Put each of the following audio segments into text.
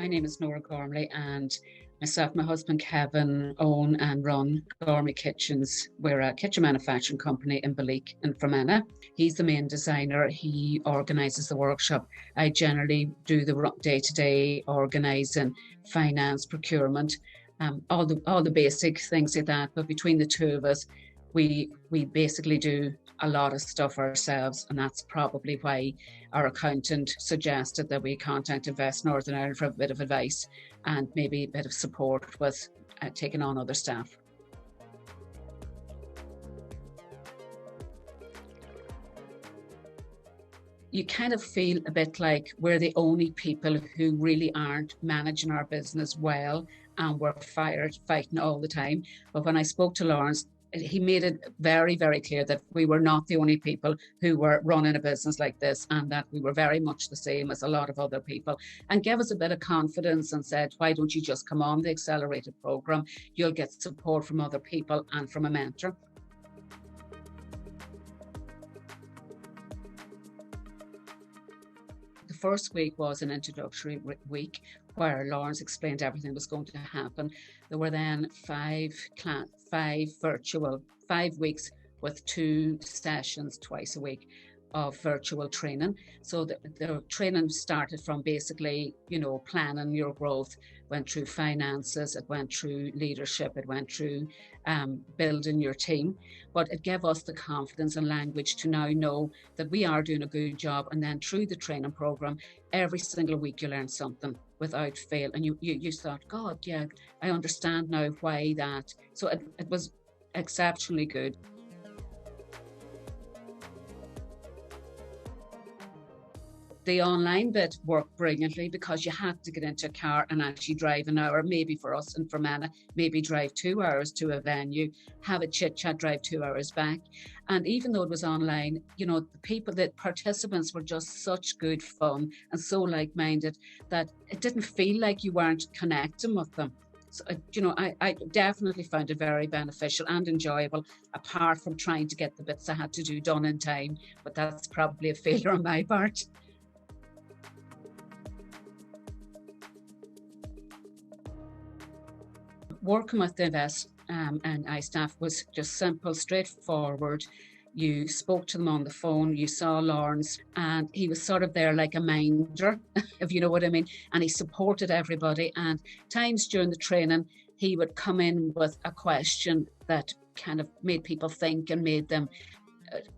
My name is Nora Gormley, and myself and my husband Kevin own and run Gormley Kitchens. We're a kitchen manufacturing company in Balik in Fermanagh. He's the main designer. He organises the workshop. I generally do the day-to-day organising, finance, procurement, all the basic things like that. But between the two of us, we basically do a lot of stuff ourselves, and that's probably why our accountant suggested that we contact Invest Northern Ireland for a bit of advice and maybe a bit of support with taking on other staff. You kind of feel a bit like we're the only people who really aren't managing our business well, and we're fighting all the time. But when I spoke to Lawrence, he made it very, very clear that we were not the only people who were running a business like this, and that we were very much the same as a lot of other people, and gave us a bit of confidence and said, why don't you just come on the accelerated program? You'll get support from other people and from a mentor. The first week was an introductory week where Lawrence explained everything was going to happen. There were then 5 weeks with 2 sessions twice a week of virtual training. So the training started from basically, planning your growth, went through finances, it went through leadership, it went through building your team. But it gave us the confidence and language to now know that we are doing a good job. And then through the training program, every single week you learn something without fail. And you thought, God, yeah, I understand now why that. So it was exceptionally good. The online bit worked brilliantly because you had to get into a car and actually drive an hour, maybe for us in Fermanagh, maybe drive 2 hours to a venue, have a chit chat, drive 2 hours back. And even though it was online, the participants were just such good fun and so like-minded that it didn't feel like you weren't connecting with them. So, I definitely found it very beneficial and enjoyable, apart from trying to get the bits I had to do done in time. But that's probably a failure on my part. Working with the Invest and I staff was just simple, straightforward. You spoke to them on the phone, you saw Lawrence, and he was sort of there like a minder, if you know what I mean, and he supported everybody. And times during the training, he would come in with a question that kind of made people think and made them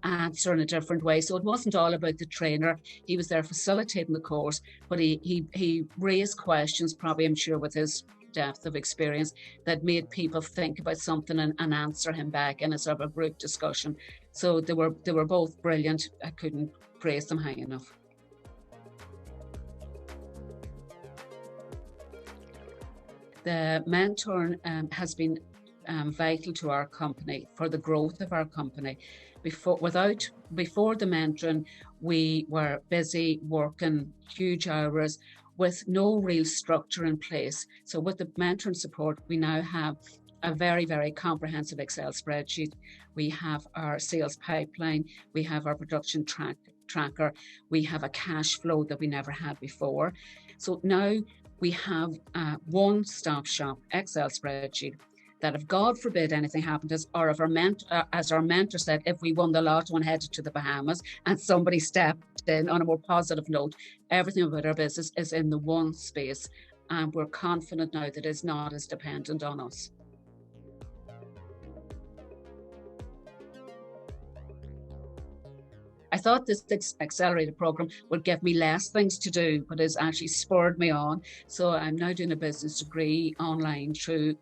answer in a different way. So it wasn't all about the trainer. He was there facilitating the course, but he raised questions, probably, I'm sure, with his depth of experience, that made people think about something and answer him back in a sort of a group discussion. So they were both brilliant. I couldn't praise them high enough. The mentoring has been vital to our company for the growth of our company. Before the mentoring, we were busy working huge hours with no real structure in place. So with the mentoring support, we now have a very, very comprehensive Excel spreadsheet. We have our sales pipeline, we have our production tracker, we have a cash flow that we never had before. So now we have a one-stop shop Excel spreadsheet that if God forbid anything happened to us, or if as our mentor said, if we won the lotto and headed to the Bahamas and somebody stepped in on a more positive note, everything about our business is in the one space. And we're confident now that it's not as dependent on us. I thought this accelerated program would give me less things to do, but it's actually spurred me on. So I'm now doing a business degree online through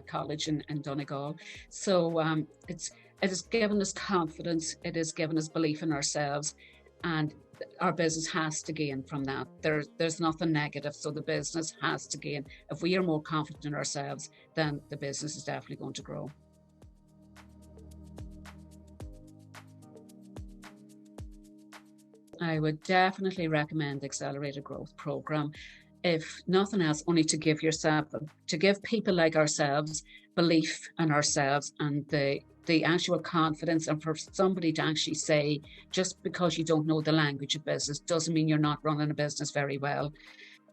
college in Donegal. So it has given us confidence, it has given us belief in ourselves, and our business has to gain from that. There's nothing negative, so the business has to gain. If we are more confident in ourselves, then the business is definitely going to grow. I would definitely recommend the Accelerated Growth Programme. If nothing else, only to give people like ourselves belief in ourselves and the actual confidence, and for somebody to actually say, just because you don't know the language of business doesn't mean you're not running a business very well.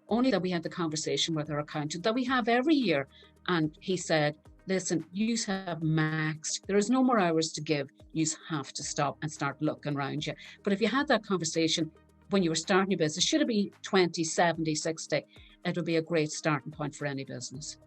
only that we had the conversation with our accountant that we have every year. And he said, listen, you have maxed. There is no more hours to give. You have to stop and start looking around you. But if you had that conversation when you were starting your business, should it be 20, 70, 60? It would be a great starting point for any business.